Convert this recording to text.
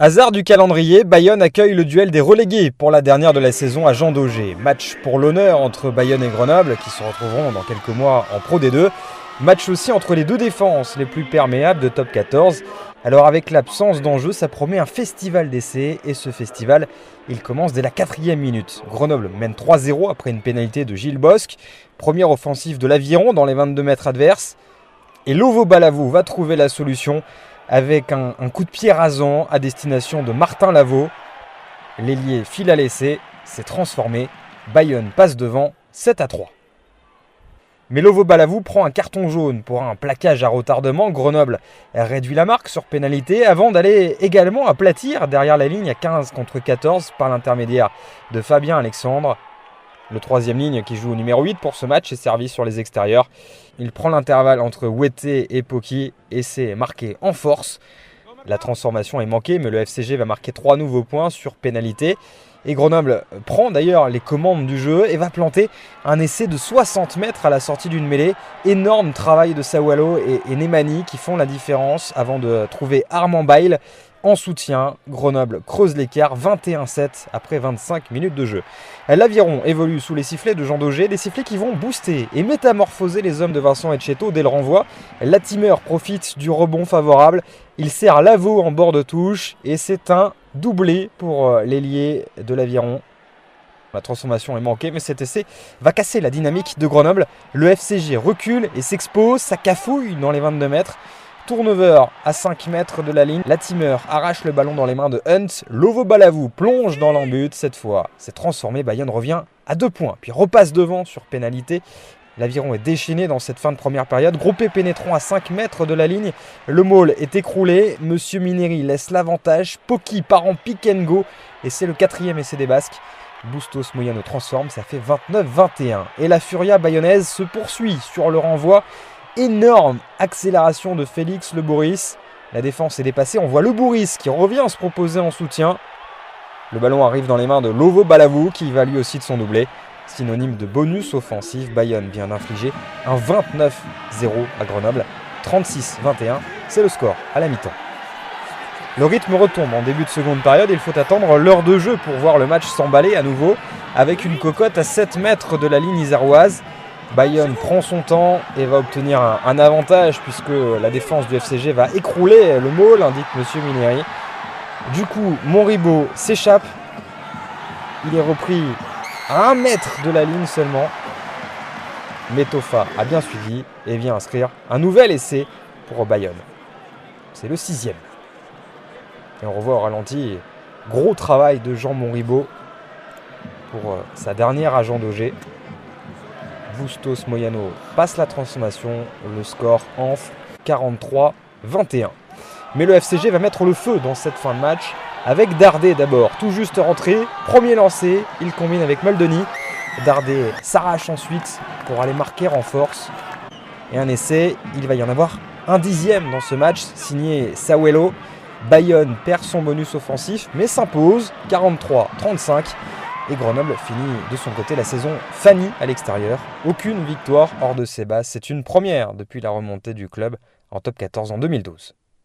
Hasard du calendrier, Bayonne accueille le duel des relégués pour la dernière de la saison à Jean Daugé. Match pour l'honneur entre Bayonne et Grenoble qui se retrouveront dans quelques mois en Pro D2. Match aussi entre les deux défenses les plus perméables de Top 14. Alors avec l'absence d'enjeu, ça promet un festival d'essais et ce festival, il commence dès la 4e minute. Grenoble mène 3-0 après une pénalité de Gilles Bosque. Première offensive de l'Aviron dans les 22 mètres adverses. Et Lovo Balavou va trouver la solution avec un coup de pied rasant à destination de Martin Lavaux. L'ailier file à l'essai, c'est transformé. Bayonne passe devant, 7-3. Mais Lovo Balavou prend un carton jaune pour un plaquage à retardement. Grenoble réduit la marque sur pénalité avant d'aller également aplatir derrière la ligne à 15 contre 14 par l'intermédiaire de Fabien Alexandre. Le troisième ligne qui joue au numéro 8 pour ce match est servi sur les extérieurs. Il prend l'intervalle entre Ouetté et Poki et c'est marqué en force. La transformation est manquée mais le FCG va marquer 3 nouveaux points sur pénalité. Et Grenoble prend d'ailleurs les commandes du jeu et va planter un essai de 60 mètres à la sortie d'une mêlée. Énorme travail de Sawalo et Nemani qui font la différence avant de trouver Armand Bail. En soutien, Grenoble creuse l'écart 21-7 après 25 minutes de jeu. L'Aviron évolue sous les sifflets de Jean Daugé, des sifflets qui vont booster et métamorphoser les hommes de Vincent Etcheto dès le renvoi. Latimer profite du rebond favorable, il sert Lavaux en bord de touche et c'est un doublé pour l'ailier de l'Aviron. La transformation est manquée, mais cet essai va casser la dynamique de Grenoble. Le FCG recule et s'expose, ça cafouille dans les 22 mètres. Turnover à 5 mètres de la ligne. Latimer arrache le ballon dans les mains de Hunt. Lovo Balavou plonge dans l'embut. Cette fois, c'est transformé. Bayonne revient à 2 points. Puis repasse devant sur pénalité. L'Aviron est déchaîné dans cette fin de première période. Groupé pénétrant à 5 mètres de la ligne. Le maul est écroulé. Monsieur Mineri laisse l'avantage. Poki part en pick and go. Et c'est le 4e essai des Basques. Bustos Moyano transforme. Ça fait 29-21. Et la furia bayonnaise se poursuit sur le renvoi. Énorme accélération de Félix Le Bourris. La défense est dépassée. On voit Le Bourris qui revient se proposer en soutien. Le ballon arrive dans les mains de Lovo Balavou qui va lui aussi de son doublé. Synonyme de bonus offensif. Bayonne vient d'infliger un 29-0 à Grenoble. 36-21, c'est le score à la mi-temps. Le rythme retombe en début de seconde période. Il faut attendre l'heure de jeu pour voir le match s'emballer à nouveau avec une cocotte à 7 mètres de la ligne iséroise. Bayonne prend son temps et va obtenir un avantage puisque la défense du FCG va écrouler le maul, indique Monsieur Mineri. Du coup, Monribaud s'échappe. Il est repris à 1 mètre de la ligne seulement. Metofa a bien suivi et vient inscrire un nouvel essai pour Bayonne. C'est le 6e. Et on revoit au ralenti, gros travail de Jean Monribaud pour sa dernière à Jean Daugé. Bustos Moyano passe la transformation, le score enfle 43-21. Mais le FCG va mettre le feu dans cette fin de match avec Dardet d'abord, tout juste rentré, premier lancé, il combine avec Moldoni. Dardet s'arrache ensuite pour aller marquer en force. Et un essai, il va y en avoir un 10e dans ce match, signé Sawelo. Bayonne perd son bonus offensif mais s'impose 43-35. Et Grenoble finit de son côté la saison Fanny à l'extérieur. Aucune victoire hors de ses bases. C'est une première depuis la remontée du club en top 14 en 2012.